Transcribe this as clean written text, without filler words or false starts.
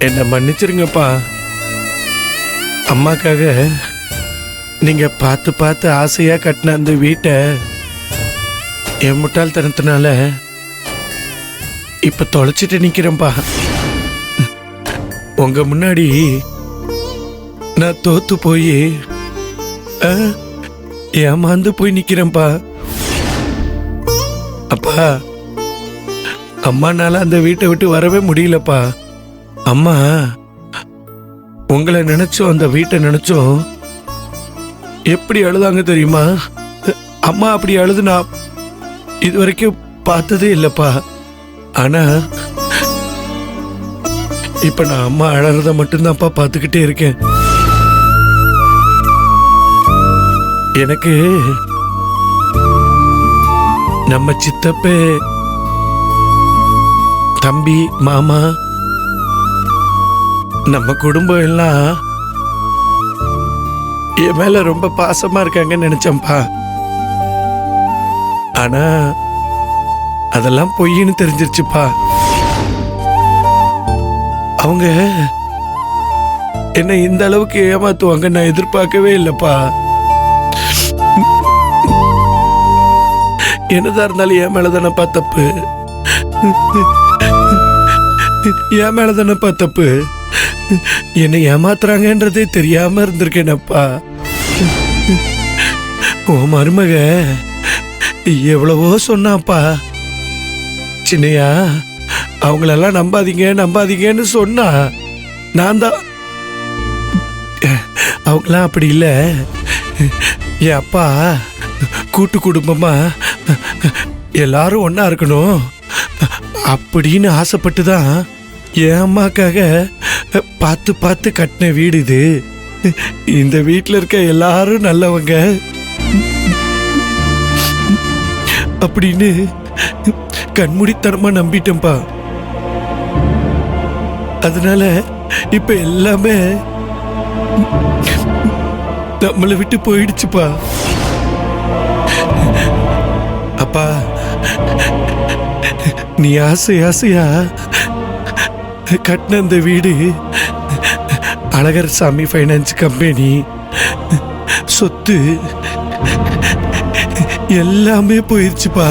என்ன மன்னிச்சிருங்கப்பா. அம்மாக்காக நீங்க பார்த்து பார்த்து ஆசையா கட்டின அந்த வீட்டை என் முட்டாள்தனத்தினால இப்ப தொலைச்சிட்டு நிக்கிறேன்ப்பா. உங்க முன்னாடி நான் தோத்து போய் ஏமாந்து போய் நிக்கிறேன்ப்பா. அப்பா, அம்மானால அந்த வீட்டை விட்டு வரவே முடியலப்பா. அம்மா உங்களை நினைச்சோம், அந்த வீட்டை நினைச்சோம் எப்படி அழுதாங்க தெரியுமா? அம்மா அப்படி அழுது நான் இது வரைக்கும் பார்த்ததே இல்லப்பா. ஆனா இப்ப நான் அம்மா அழறத மட்டும்தான்ப்பா பார்த்துக்கிட்டே இருக்கேன். எனக்கு நம்ம சித்தப்ப, தம்பி, மாமா, நம்ம குடும்பம் எல்லாம் என் மேல ரொம்ப பாசமா இருக்காங்கன்னு நினைச்சேன்ப்பா. ஆனா அதெல்லாம் பொய்ன்னு தெரிஞ்சிருச்சுப்பா. அவங்க என்ன இந்த அளவுக்கு ஏமாத்துவாங்க நான் எதிர்பார்க்கவே இல்லப்பா. என்னதான் இருந்தாலும் என் மேலதானப்பா தப்பு, என் மேலதானப்பா தப்பு. என்னை ஏமாத்துறாங்கன்றதே தெரியாம இருந்திருக்கேனப்பா. ஓ மருமக எவ்வளவோ சொன்னாப்பா. சின்னையா அவங்களெல்லாம் நம்பாதீங்க நம்பாதீங்கன்னு சொன்னா நான் தான். அவங்களாம் அப்படி இல்லை. என் அப்பா கூட்டு குடும்பமா எல்லாரும் ஒன்னா இருக்கணும் அப்படின்னு ஆசைப்பட்டு தான் என் அம்மாக்காக பார்த்து பார்த்து கட்டின வீடு இது. இந்த வீட்டில் இருக்க எல்லாரும் நல்லவங்க அப்படின்னு கண்மூடித்தனமா நம்பிட்டேன்பா. அதனால இப்ப எல்லாமே நம்மளை விட்டு போயிடுச்சுப்பா. அப்பா, நீ ஆசை ஆசையா கட்டின அந்த வீடு அழகர் சாமி ஃபைனான்ஸ் கம்பெனி சொத்து எல்லாமே போயிடுச்சுப்பா.